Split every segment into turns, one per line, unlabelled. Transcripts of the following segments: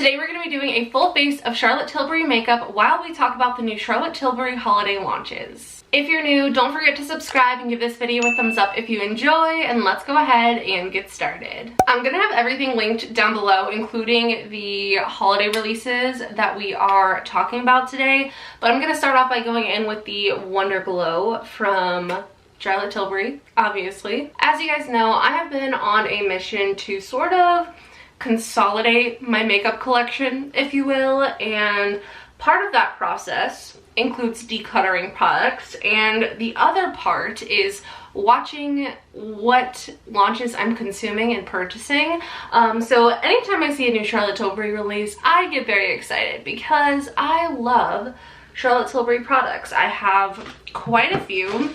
Today we're going to be doing a full face of Charlotte Tilbury makeup while we talk about the new Charlotte Tilbury holiday launches. If you're new, don't forget to subscribe and give this video a thumbs up if you enjoy, and let's go ahead and get started. I'm going to have everything linked down below, including the holiday releases that we are talking about today, but I'm going to start off by going in with the Wonder Glow from Charlotte Tilbury, obviously. As you guys know, I have been on a mission to sort of consolidate my makeup collection, if you will, and part of that process includes decluttering products, and the other part is watching what launches I'm consuming and purchasing. So anytime I see a new Charlotte Tilbury release, I get very excited because I love Charlotte Tilbury products. I have quite a few.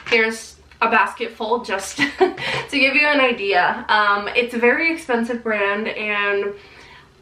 Here's a basket full just to give you an idea. It's a very expensive brand and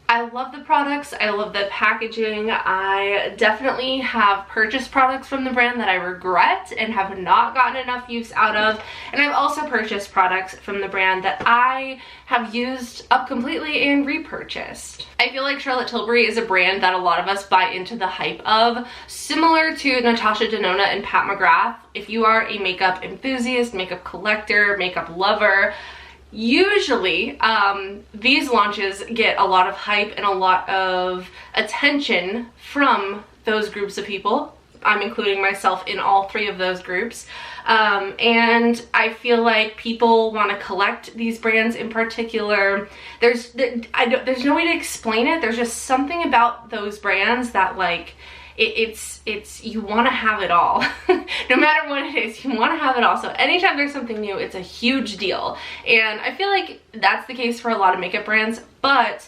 I love the products. I love the packaging. I definitely have purchased products from the brand that I regret and have not gotten enough use out of. And I've also purchased products from the brand that I have used up completely and repurchased. I feel like Charlotte Tilbury is a brand that a lot of us buy into the hype of, similar to Natasha Denona and Pat McGrath. If you are a makeup enthusiast, makeup collector, makeup lover, usually these launches get a lot of hype and a lot of attention from those groups of people. I'm including myself in all three of those groups. And I feel like people want to collect these brands in particular. There's no way to explain it. There's just something about those brands that, like, it's you want to have it all. No matter what it is, you want to have it all. So anytime there's something new, it's a huge deal. And I feel like that's the case for a lot of makeup brands, but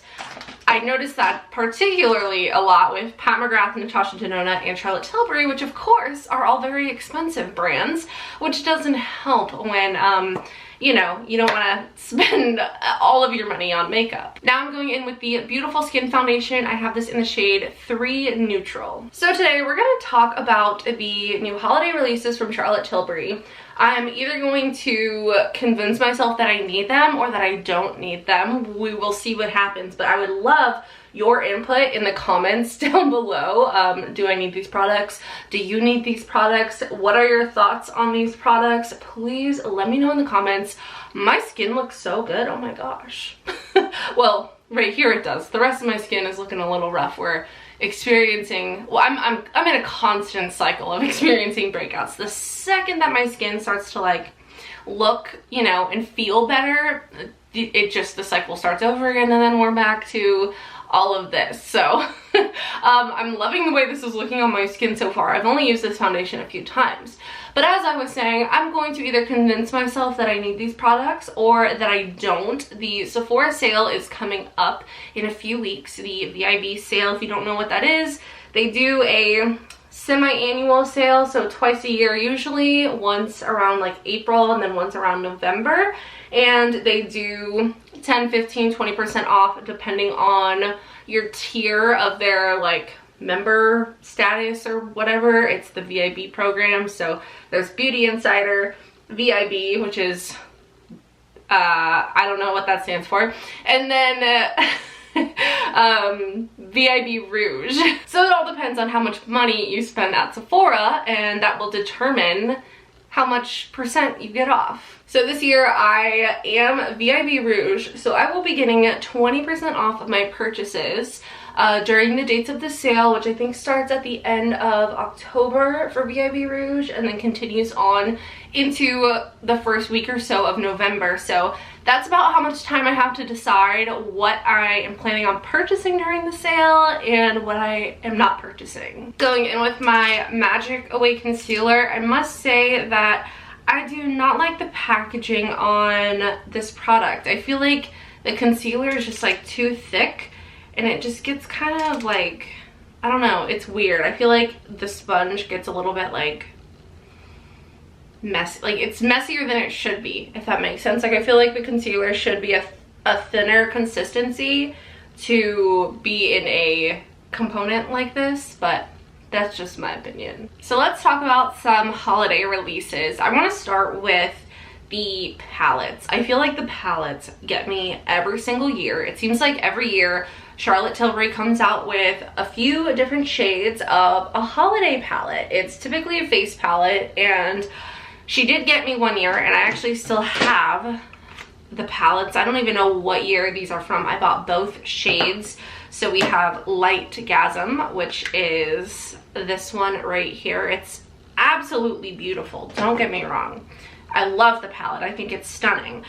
I noticed that particularly a lot with Pat McGrath, Natasha Denona, and Charlotte Tilbury, which of course are all very expensive brands, which doesn't help when you know, you don't want to spend all of your money on makeup. Now I'm going in with the Beautiful Skin Foundation. I have this in the shade 3 Neutral. So today we're going to talk about the new holiday releases from Charlotte Tilbury. I'm either going to convince myself that I need them or that I don't need them. We will see what happens, but I would love your input in the comments down below. Do I need these products? Do you need these products? What are your thoughts on these products? Please let me know in the comments. My skin looks so good, oh my gosh. Well, right here it does. The rest of my skin is looking a little rough. We're experiencing, well, I'm in a constant cycle of experiencing breakouts. The second that my skin starts to like look, you know, and feel better, it just, the cycle starts over again, and then we're back to all of this. So I'm loving the way this is looking on my skin so far. I've only used this foundation a few times, but as I was saying, I'm going to either convince myself that I need these products or that I don't. The Sephora sale is coming up in a few weeks, the VIB sale. If you don't know what that is, they do a semi-annual sale, so twice a year usually, once around like April and then once around November, and they do 10, 15, 20% off depending on your tier of their like member status or whatever. It's the VIB program, so there's Beauty Insider, VIB, which is I don't know what that stands for, and then VIB Rouge. So it all depends on how much money you spend at Sephora, and that will determine how much % you get off. So this year I am VIB Rouge, so I will be getting 20% off of my purchases during the dates of the sale, which I think starts at the end of October for VIB Rouge and then continues on into the first week or so of November. So that's about how much time I have to decide what I am planning on purchasing during the sale and what I am not purchasing. Going in with my Magic Away Concealer, I must say that I do not like the packaging on this product. I feel like the concealer is just like too thick and it just gets kind of like, I don't know, it's weird. I feel like the sponge gets a little bit like messy, like it's messier than it should be, if that makes sense. Like I feel like the concealer should be a thinner consistency to be in a component like this, but that's just my opinion. So let's talk about some holiday releases. I want to start with the palettes. I feel like the palettes get me every single year. It seems like every year Charlotte Tilbury comes out with a few different shades of a holiday palette. It's typically a face palette, and she did get me one year, and I actually still have the palettes. I don't even know what year these are from. I bought both shades. So we have Light Gasm, which is this one right here. It's absolutely beautiful, don't get me wrong. I love the palette. I think it's stunning.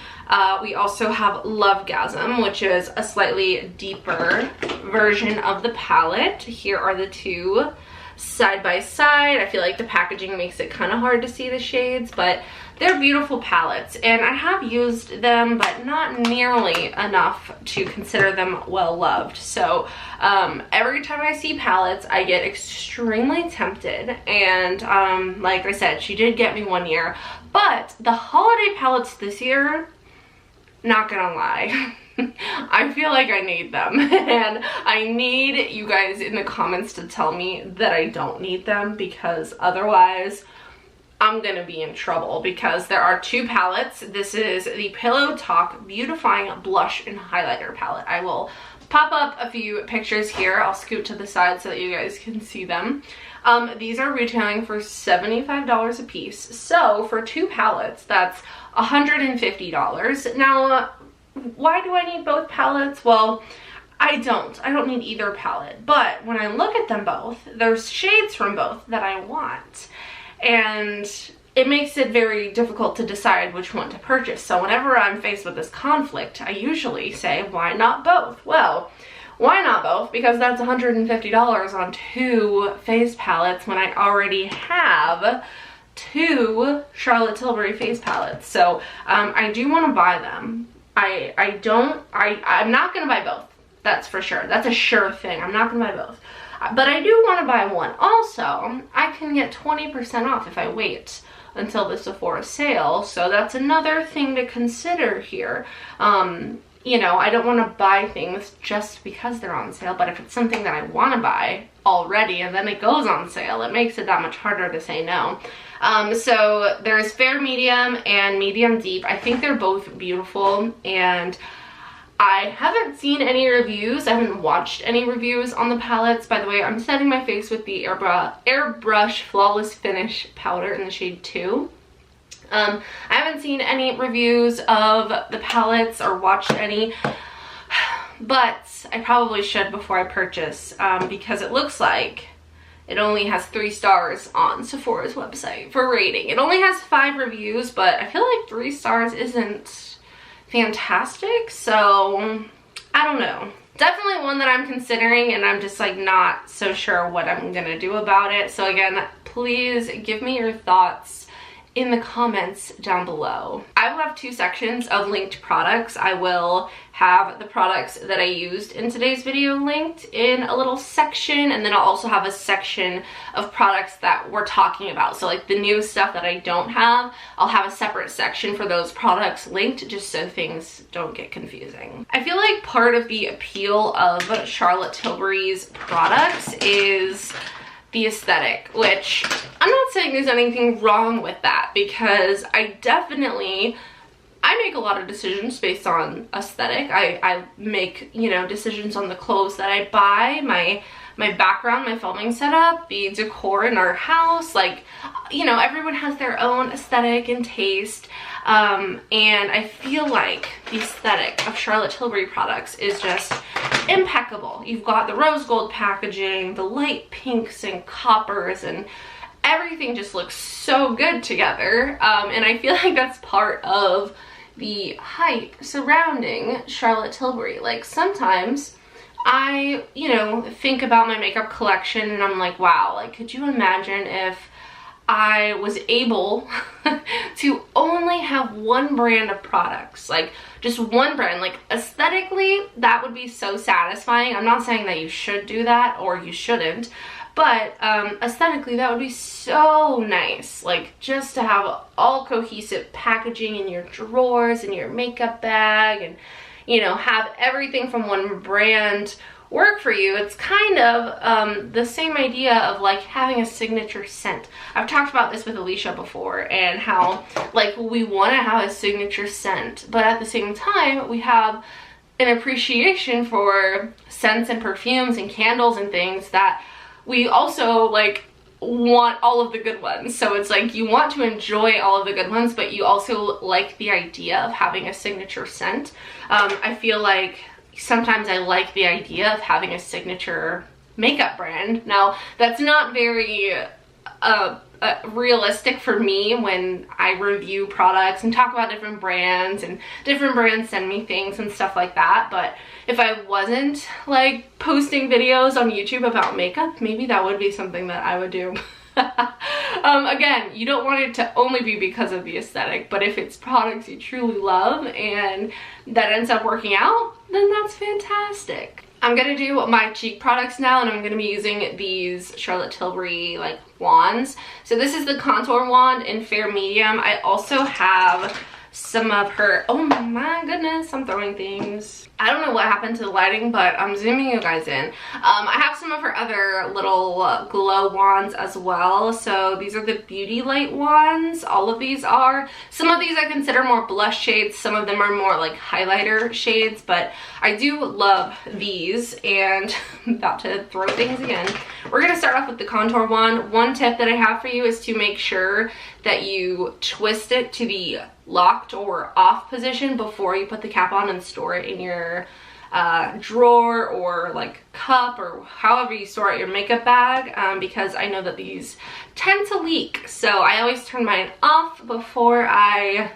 We also have Love Gasm, which is a slightly deeper version of the palette. Here are the two side by side. I feel like the packaging makes it kind of hard to see the shades, but they're beautiful palettes, and I have used them, but not nearly enough to consider them well loved. So every time I see palettes, I get extremely tempted, and like I said, she did get me one year, but the holiday palettes this year, not gonna lie, I feel like I need them, and I need you guys in the comments to tell me that I don't need them, because otherwise I'm gonna be in trouble, because there are two palettes. This is the Pillow Talk Beautifying Blush and Highlighter palette. I will pop up a few pictures here. I'll scoot to the side so that you guys can see them. These are retailing for $75 a piece. So for two palettes, that's $150. Now, why do I need both palettes? Well, I don't need either palette, but when I look at them both, there's shades from both that I want, and it makes it very difficult to decide which one to purchase. So whenever I'm faced with this conflict, I usually say, why not both? Well, why not both? Because that's $150 on two face palettes when I already have two Charlotte Tilbury face palettes. So I do want to buy them. I'm not gonna buy both, that's for sure. That's a sure thing. I'm not gonna buy both, but I do want to buy one. Also, I can get 20% off if I wait until the Sephora sale, so that's another thing to consider here. You know, I don't want to buy things just because they're on sale, but if it's something that I want to buy already and then it goes on sale, it makes it that much harder to say no. So there's Fair Medium and Medium Deep. I think they're both beautiful, and I haven't seen any reviews. I haven't watched any reviews on the palettes. By the way, I'm setting my face with the Airbrush Flawless Finish powder in the shade 2. I haven't seen any reviews of the palettes or watched any, but I probably should before I purchase, because it looks like it only has 3 stars on Sephora's website for rating. It only has 5 reviews, but I feel like 3 stars isn't fantastic, so I don't know. Definitely one that I'm considering, and I'm just like not so sure what I'm gonna do about it. So again, please give me your thoughts in the comments down below. I will have 2 sections of linked products. I will have the products that I used in today's video linked in a little section, and then I'll also have a section of products that we're talking about. So like the new stuff that I don't have, I'll have a separate section for those products linked, just so things don't get confusing. I feel like part of the appeal of Charlotte Tilbury's products is the aesthetic, which I'm not saying there's anything wrong with that, because I make a lot of decisions based on aesthetic. I make, you know, decisions on the clothes that I buy, my background, my filming setup, the decor in our house. Like, you know, everyone has their own aesthetic and taste, and I feel like the aesthetic of Charlotte Tilbury products is just impeccable. You've got the rose gold packaging, the light pinks and coppers, and everything just looks so good together, and I feel like that's part of the hype surrounding Charlotte Tilbury. Like, sometimes I, you know, think about my makeup collection and I'm like, wow, like, could you imagine if I was able to only have one brand of products, like just one brand? Like, aesthetically, that would be so satisfying. I'm not saying that you should do that or you shouldn't, but aesthetically, that would be so nice. Like, just to have all cohesive packaging in your drawers and your makeup bag, and, you know, have everything from one brand work for you. It's kind of the same idea of like having a signature scent. I've talked about this with Alicia before, and how like we want to have a signature scent, but at the same time we have an appreciation for scents and perfumes and candles and things that we also like want all of the good ones. So it's like you want to enjoy all of the good ones, but you also like the idea of having a signature scent. I feel like sometimes I like the idea of having a signature makeup brand. Now, that's not very realistic for me when I review products and talk about different brands, and different brands send me things and stuff like that. But if I wasn't like posting videos on YouTube about makeup, maybe that would be something that I would do. Again, you don't want it to only be because of the aesthetic, but if it's products you truly love and that ends up working out, then that's fantastic. I'm gonna do my cheek products now, and I'm gonna be using these Charlotte Tilbury like wands. So this is the contour wand in fair medium. I also have some of her, oh my goodness, I'm throwing things. I don't know what happened to the lighting, but I'm zooming you guys in. I have some of her other little glow wands as well. So these are the Beauty Light wands. All of these are. Some of these I consider more blush shades. Some of them are more like highlighter shades, but I do love these. And I'm about to throw things again. We're gonna start off with the contour wand. One tip that I have for you is to make sure that you twist it to the locked or off position before you put the cap on and store it in your drawer or like cup or however you store it, your makeup bag, because I know that these tend to leak. So I always turn mine off before I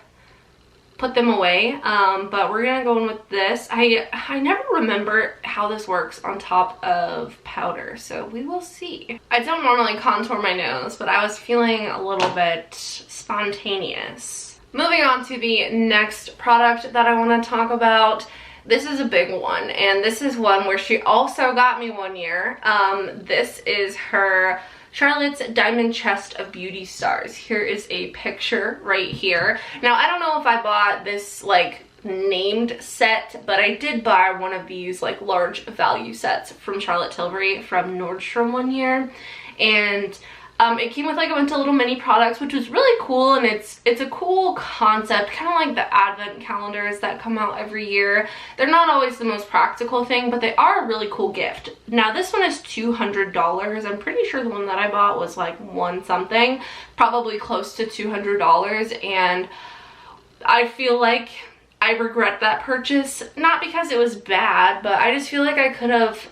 put them away. But we're gonna go in with this. I never remember how this works on top of powder, so we will see. I don't normally contour my nose, but I was feeling a little bit spontaneous. Moving on to the next product that I want to talk about. This is a big one, and this is one where she also got me one year. This is her Charlotte's Diamond Chest of Beauty Stars. Here is a picture right here. Now, I don't know if I bought this like named set, but I did buy one of these like large value sets from Charlotte Tilbury from Nordstrom one year, and it came with like a bunch of little mini products, which was really cool, and it's a cool concept, kind of like the advent calendars that come out every year. They're not always the most practical thing, but they are a really cool gift. Now this one is $200. I'm pretty sure the one that I bought was like one something, probably close to $200, and I feel like I regret that purchase, not because it was bad, but I just feel like I could have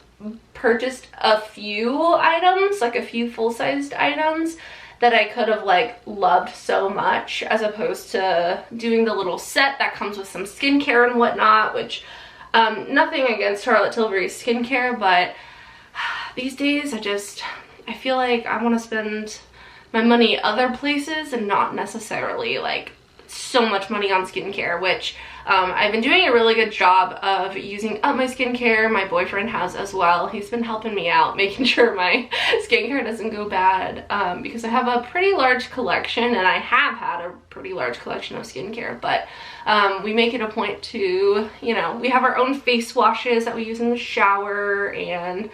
purchased a few items, like a few full-sized items that I could have like loved so much, as opposed to doing the little set that comes with some skincare and whatnot, which nothing against Charlotte Tilbury skincare, but these days I feel like I want to spend my money other places and not necessarily like so much money on skincare, which I've been doing a really good job of using up my skincare. My boyfriend has as well. He's been helping me out, making sure my skincare doesn't go bad, because I have a pretty large collection, and I have had a pretty large collection of skincare, but we make it a point to, you know, we have our own face washes that we use in the shower, and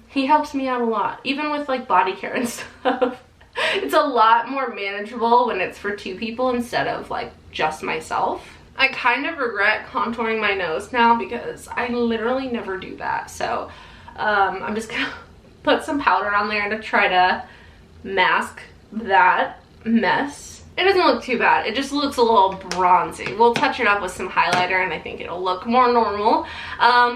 he helps me out a lot, even with like body care and stuff. It's a lot more manageable when it's for two people instead of like just myself. I kind of regret contouring my nose now because I literally never do that. So I'm just gonna put some powder on there to try to mask that mess. It doesn't look too bad. It just looks a little bronzy. We'll touch it up with some highlighter and I think it'll look more normal.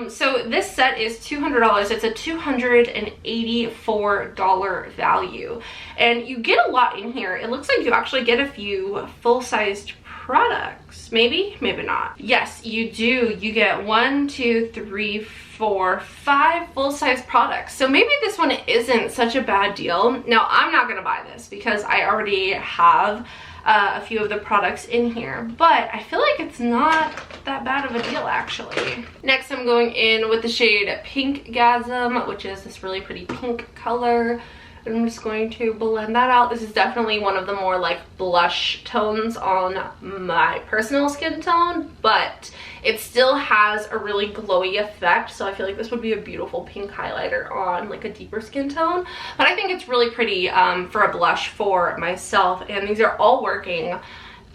So this set is $200. It's a $284 value. And you get a lot in here. It looks like you actually get a few full-sized products. Maybe, maybe not. Yes, you do. You get 1, 2, 3, 4, 5 full-size products. So maybe this one isn't such a bad deal. Now, I'm not gonna buy this because I already have a few of the products in here, but I feel like it's not that bad of a deal actually. Next, I'm going in with the shade Pinkgasm, which is this really pretty pink color. I'm just going to blend that out. This is definitely one of the more like blush tones on my personal skin tone, but it still has a really glowy effect, so I feel like this would be a beautiful pink highlighter on like a deeper skin tone. But I think it's really pretty for a blush for myself, and these are all working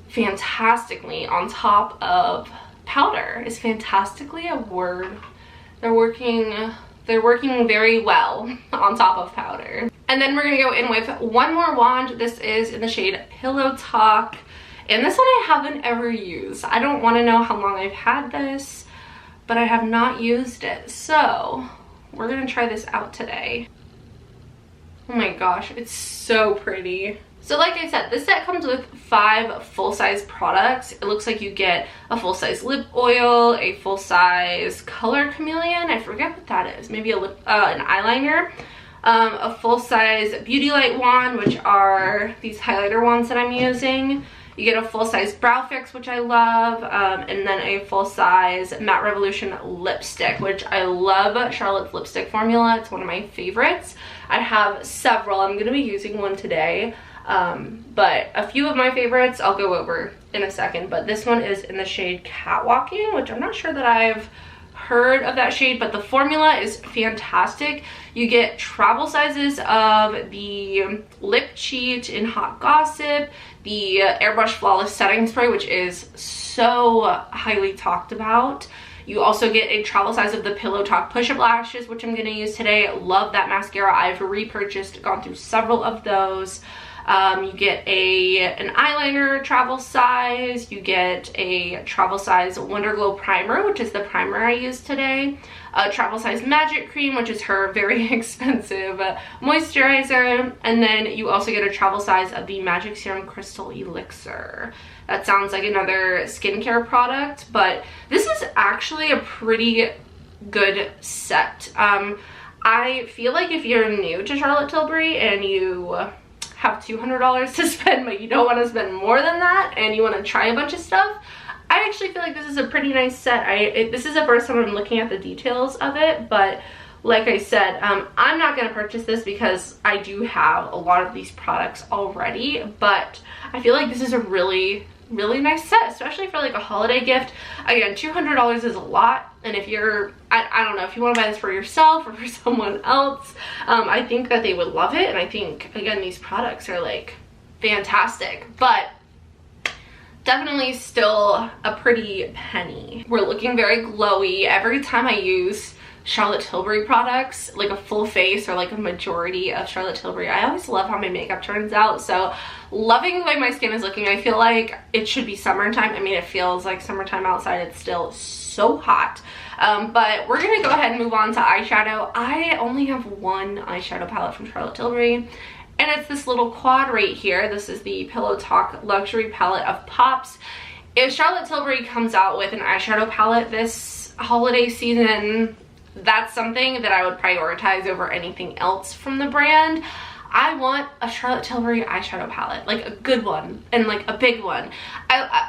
fantastically on top of powder is fantastically a word. They're working very well on top of powder. And then we're gonna go in with one more wand. This is in the shade Pillow Talk. And this one I haven't ever used. I don't want to know how long I've had this, but I have not used it. So we're gonna try this out today. Oh my gosh, it's so pretty. So like I said, this set comes with 5 full-size products. It looks like you get a full-size lip oil, a full-size color chameleon, I forget what that is, maybe a lip, an eyeliner, a full-size beauty light wand, which are these highlighter wands that I'm using. You get a full-size brow fix, which I love, and then a full-size Matte Revolution lipstick, which I love Charlotte's lipstick formula. It's one of my favorites. I have several. I'm going to be using one today, but a few of my favorites I'll go over in a second. But this one is in the shade Catwalking, which I'm not sure that I've heard of that shade, but the formula is fantastic. You get travel sizes of the Lip Cheat in Hot Gossip, the Airbrush Flawless Setting Spray, which is so highly talked about. You also get a travel size of the Pillow Talk Push-Up Lashes, which I'm going to use today. Love that mascara. I've repurchased, gone through several of those. You get an eyeliner travel size. You get a travel size Wonder Glow primer, which is the primer I use today. A travel size Magic Cream, which is her very expensive moisturizer. And then you also get a travel size of the Magic Serum Crystal Elixir. That sounds like another skincare product, but this is actually a pretty good set. I feel like if you're new to Charlotte Tilbury and you have $200 to spend, but you don't want to spend more than that and you want to try a bunch of stuff, I actually feel like this is a pretty nice set. This is the first time I'm looking at the details of it, but like I said, I'm not going to purchase this because I do have a lot of these products already, but I feel like this is a really nice set, especially for like a holiday gift. Again, $200 is a lot, and if you're, I don't know, if you want to buy this for yourself or for someone else, I think that they would love it. And I think, again, these products are like fantastic, but definitely still a pretty penny. We're looking very glowy. Every time I use Charlotte Tilbury products, like a full face or like a majority of Charlotte Tilbury, I always love how my makeup turns out. So loving the way my skin is looking. I feel like it should be summertime. I mean, it feels like summertime outside. It's still so hot. But we're gonna go ahead and move on to eyeshadow. I only have one eyeshadow palette from Charlotte Tilbury, and it's this little quad right here. This is the Pillow Talk Luxury Palette of Pops. If Charlotte Tilbury comes out with an eyeshadow palette this holiday season, that's something that I would prioritize over anything else from the brand. I want a Charlotte Tilbury eyeshadow palette, like a good one and like a big one.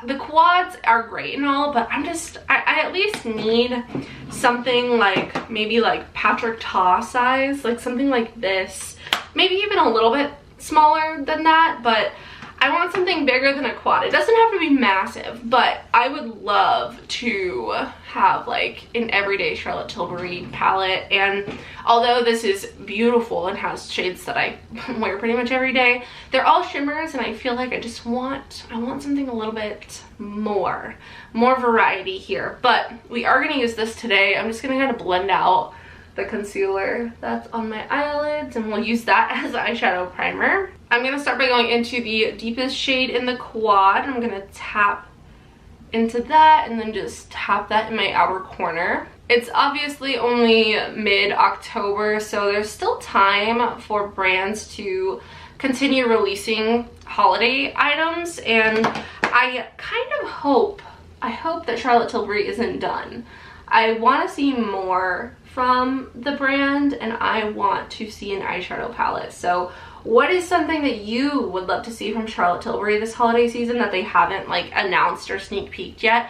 The quads are great and all, but I at least need something like maybe like Patrick Ta size, like something like this, maybe even a little bit smaller than that, but I want something bigger than a quad. It doesn't have to be massive, but I would love to have like an everyday Charlotte Tilbury palette. And although this is beautiful and has shades that I wear pretty much every day, they're all shimmers, and I feel like I want something a little bit more variety here. But we are gonna use this today. I'm just gonna kind of blend out the concealer that's on my eyelids, and we'll use that as eyeshadow primer. I'm gonna start by going into the deepest shade in the quad. I'm gonna tap into that and then just tap that in my outer corner. It's obviously only mid-October, so there's still time for brands to continue releasing holiday items, and I kind of hope that Charlotte Tilbury isn't done. I want to see more from the brand, and I want to see an eyeshadow palette. So what is something that you would love to see from Charlotte Tilbury this holiday season that they haven't like announced or sneak peeked yet?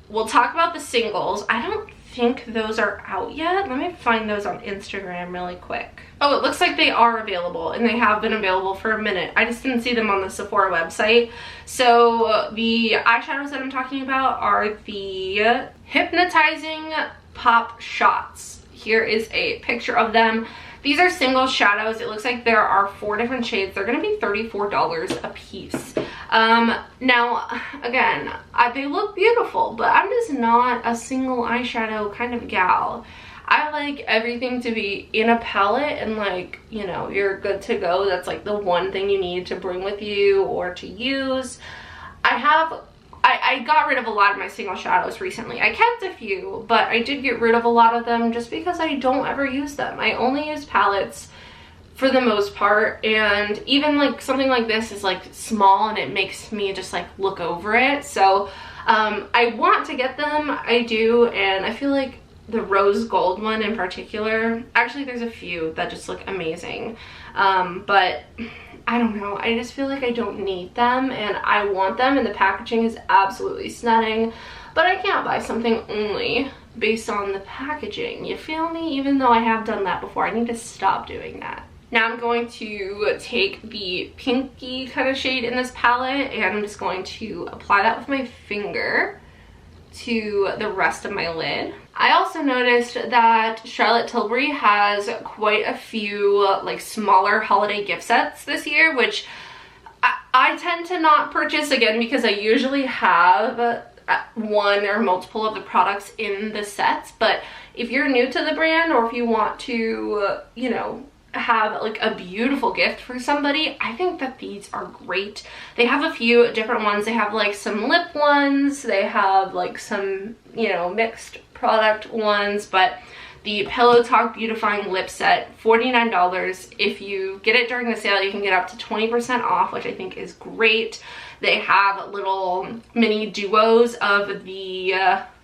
We'll talk about the singles. I don't think those are out yet. Let me find those on Instagram really quick. Oh, it looks like they are available, and they have been available for a minute. I just didn't see them on the Sephora website. So the eyeshadows that I'm talking about are the Hypnotizing Pop Shots. Here is a picture of them. These are single shadows. It looks like there are 4 different shades. They're gonna be $34 a piece. Now, again, they look beautiful, but I'm just not a single eyeshadow kind of gal. I like everything to be in a palette and like, you know, you're good to go. That's like the one thing you need to bring with you or to use. I got rid of a lot of my single shadows recently. I kept a few, but I did get rid of a lot of them just because I don't ever use them. I only use palettes for the most part, and even like something like this is like small and it makes me just like look over it. So I want to get them, I do, and I feel like the rose gold one in particular, actually there's a few that just look amazing, but I don't know, I just feel like I don't need them and I want them, and the packaging is absolutely stunning, but I can't buy something only based on the packaging, you feel me? Even though I have done that before, I need to stop doing that. Now I'm going to take the pinky kind of shade in this palette and I'm just going to apply that with my finger to the rest of my lid. I also noticed that Charlotte Tilbury has quite a few like smaller holiday gift sets this year, which I tend to not purchase, again, because I usually have one or multiple of the products in the sets. But if you're new to the brand, or if you want to, you know, have like a beautiful gift for somebody, I think that these are great. They have a few different ones. They have like some lip ones, they have like some, you know, mixed product ones, but the Pillow Talk Beautifying Lip Set, $49. If you get it during the sale, you can get up to 20% off, which I think is great. They have little mini duos of the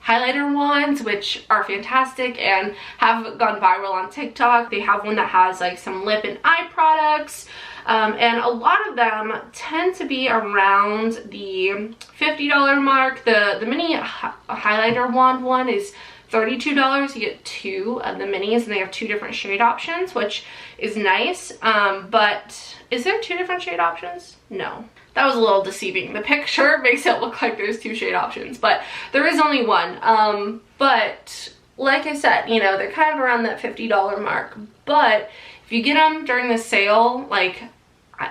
highlighter wands, which are fantastic and have gone viral on TikTok. They have one that has like some lip and eye products, and a lot of them tend to be around the $50 mark. The mini highlighter wand one is $32. You get two of the minis and they have two different shade options, which is nice. But is there two different shade options? No. That was a little deceiving. The picture makes it look like there's two shade options, but there is only one. But like I said, you know, they're kind of around that $50 mark. But if you get them during the sale, like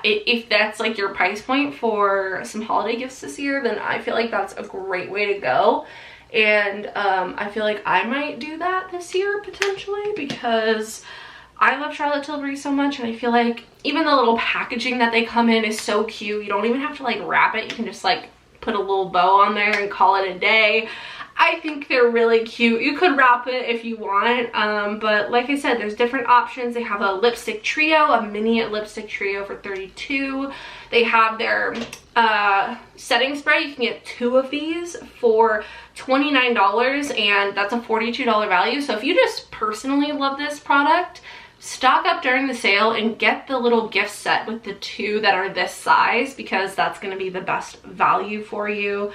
if that's like your price point for some holiday gifts this year, then I feel like that's a great way to go. And I feel like I might do that this year potentially, because I love Charlotte Tilbury so much, and I feel like even the little packaging that they come in is so cute. You don't even have to like wrap it. You can just like put a little bow on there and call it a day. I think they're really cute. You could wrap it if you want, but like I said, there's different options. They have a lipstick trio, a mini lipstick trio for $32. They have their setting spray. You can get two of these for $29, and that's a $42 value. So if you just personally love this product, stock up during the sale and get the little gift set with the two that are this size, because that's going to be the best value for you.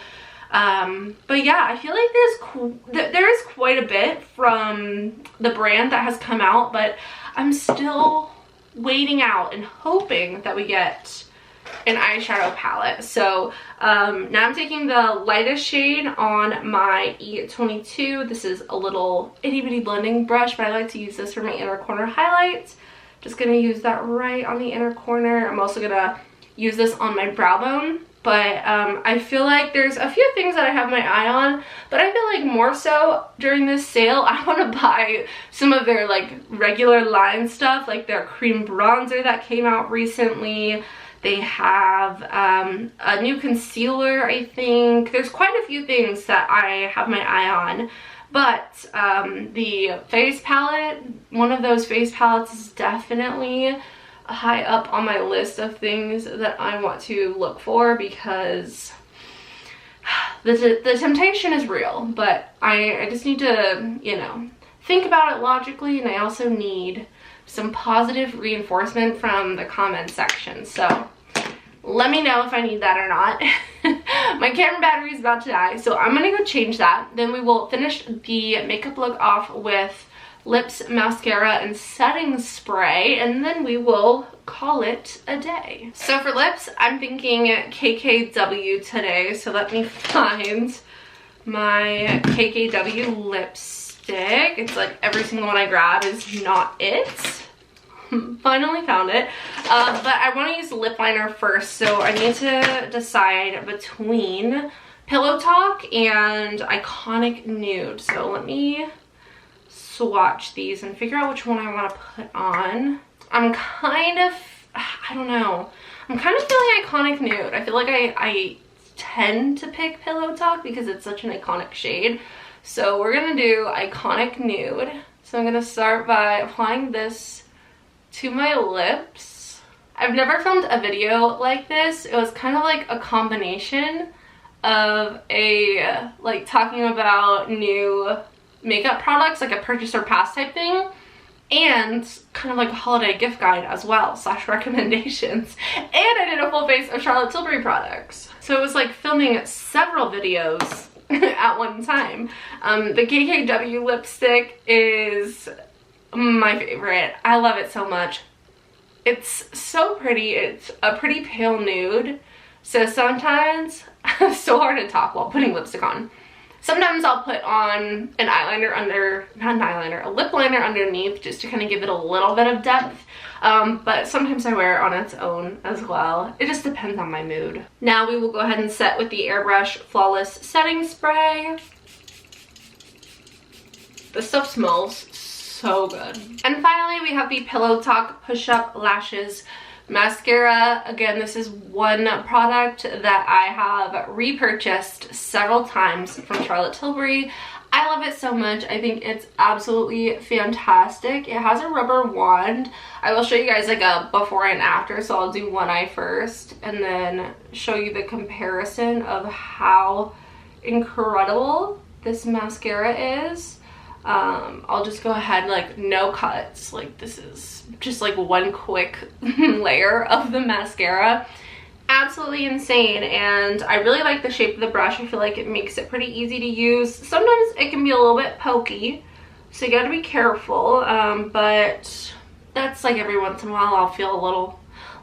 But yeah, I feel like there is quite a bit from the brand that has come out, but I'm still waiting out and hoping that we get an eyeshadow palette. So now I'm taking the lightest shade on my E22. This is a little itty bitty blending brush, but I like to use this for my inner corner highlights. Just gonna use that right on the inner corner. I'm also gonna use this on my brow bone, but I feel like there's a few things that I have my eye on, but I feel like more so during this sale, I want to buy some of their like regular line stuff, like their cream bronzer that came out recently. They have a new concealer, I think. There's quite a few things that I have my eye on. But the face palette, one of those face palettes is definitely high up on my list of things that I want to look for, because the temptation is real. But I just need to, you know, think about it logically, and I also need some positive reinforcement from the comment section. So let me know if I need that or not. My camera battery is about to die, so I'm gonna go change that. Then we will finish the makeup look off with lips, mascara, and setting spray, and then we will call it a day. So for lips, I'm thinking KKW today, so let me find my KKW lipstick. It's like every single one I grab is not it. finally found it. But I want to use lip liner first, so I need to decide between Pillow Talk and Iconic Nude. So let me swatch these and figure out which one I want to put on. I'm kind of, I don't know, I'm kind of feeling Iconic Nude. I feel like I tend to pick Pillow Talk because it's such an iconic shade. So we're gonna do Iconic Nude. So I'm gonna start by applying this to my lips. I've never filmed a video like this. It was kind of like a combination of a like talking about new makeup products, like a purchase or pass type thing, and kind of like a holiday gift guide as well, / recommendations. And I did a full face of Charlotte Tilbury products. So it was like filming several videos at one time. The KKW lipstick is my favorite. I love it so much. It's so pretty. It's a pretty pale nude. So sometimes, it's so hard to talk while putting lipstick on. Sometimes I'll put on an eyeliner under, not an eyeliner, a lip liner underneath just to kind of give it a little bit of depth. But sometimes I wear it on its own as well. It just depends on my mood. Now we will go ahead and set with the Airbrush Flawless Setting Spray. This stuff smells so good. And finally we have the Pillow Talk Push Up Lashes Mascara. Again, this is one product that I have repurchased several times from Charlotte Tilbury. I love it so much. I think it's absolutely fantastic. It has a rubber wand. I will show you guys like a before and after, so I'll do one eye first and then show you the comparison of how incredible this mascara is. I'll just go ahead, like no cuts, like this is just like one quick layer of the mascara. Absolutely insane, and I really like the shape of the brush. I feel like it makes it pretty easy to use. Sometimes it can be a little bit pokey, so you gotta be careful, but that's like every once in a while I'll feel a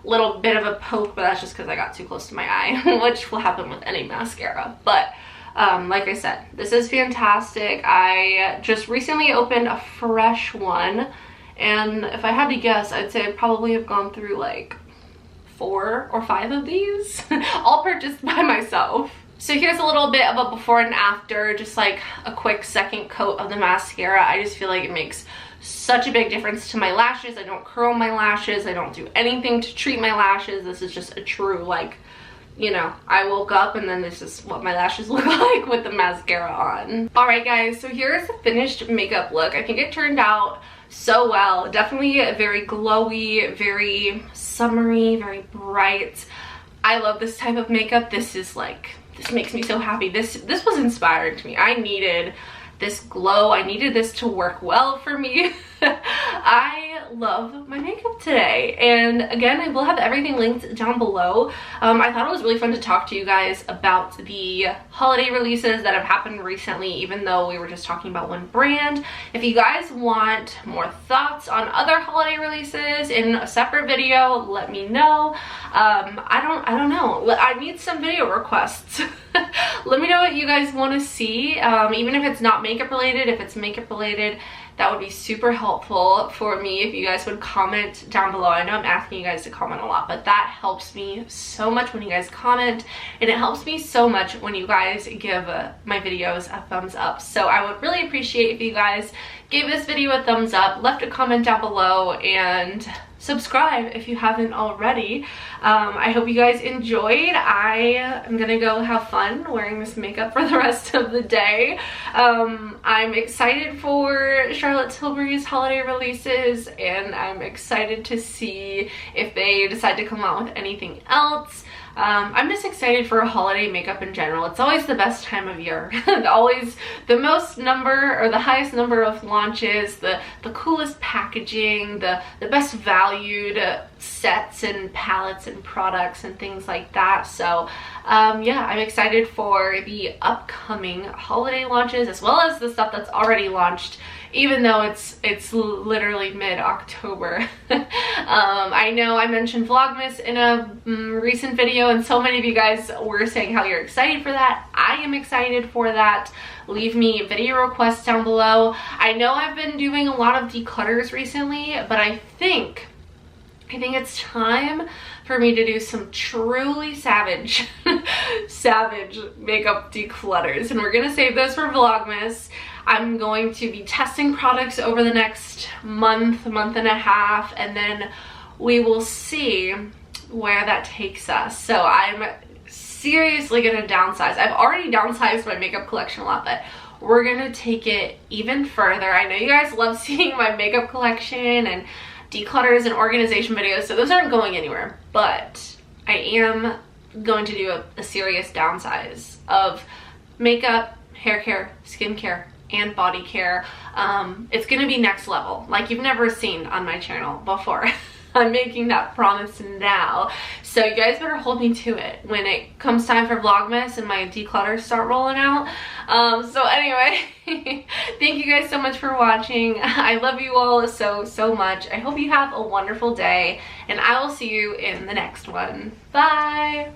little bit of a poke, but that's just because I got too close to my eye, which will happen with any mascara. But like I said, this is fantastic. I just recently opened a fresh one, and if I had to guess, I'd say I probably have gone through like 4 or 5 of these, all purchased by myself. So here's a little bit of a before and after, just like a quick second coat of the mascara. I just feel like it makes such a big difference to my lashes. I don't curl my lashes. I don't do anything to treat my lashes. This is just a true, like, you know, I woke up and then this is what my lashes look like with the mascara on. All right, guys, so here's the finished makeup look. I think it turned out so well. Definitely very glowy, very summery, very bright. I love this type of makeup. This is like, this makes me so happy. This was inspiring to me. I needed this glow. I needed this to work well for me. I love my makeup today, and again, I will have everything linked down below. I thought it was really fun to talk to you guys about the holiday releases that have happened recently, even though we were just talking about one brand. If you guys want more thoughts on other holiday releases in a separate video, let me know. I don't know. I need some video requests. Let me know what you guys want to see, even if it's not makeup related. If it's makeup related, that would be super helpful for me if you guys would comment down below. I know I'm asking you guys to comment a lot, but that helps me so much when you guys comment, and it helps me so much when you guys give my videos a thumbs up. So I would really appreciate if you guys gave this video a thumbs up, left a comment down below, and subscribe if you haven't already. I hope you guys enjoyed. I am gonna go have fun wearing this makeup for the rest of the day. I'm excited for Charlotte Tilbury's holiday releases, and I'm excited to see if they decide to come out with anything else. I'm just excited for holiday makeup in general. It's always the best time of year. Always the most number, or the highest number of launches, the coolest packaging, the best valued sets and palettes and products and things like that. So yeah, I'm excited for the upcoming holiday launches, as well as the stuff that's already launched, even though it's literally mid-October. I know I mentioned Vlogmas in a recent video, and so many of you guys were saying how you're excited for that. I am excited for that. Leave me video requests down below. I know I've been doing a lot of declutters recently, but I think I think it's time for me to do some truly savage, savage makeup declutters, and we're gonna save those for Vlogmas. I'm going to be testing products over the next month and a half, and then we will see where that takes us. So I'm seriously gonna downsize. I've already downsized my makeup collection a lot, but we're gonna take it even further. I know you guys love seeing my makeup collection and declutters and organization videos, so those aren't going anywhere, but I am going to do a serious downsize of makeup, hair care, skincare, and body care. It's gonna be next level, like you've never seen on my channel before. I'm making that promise now, so you guys better hold me to it when it comes time for Vlogmas and my declutters start rolling out. So anyway, thank you guys so much for watching. I love you all so much. I hope you have a wonderful day, and I will see you in the next one. Bye.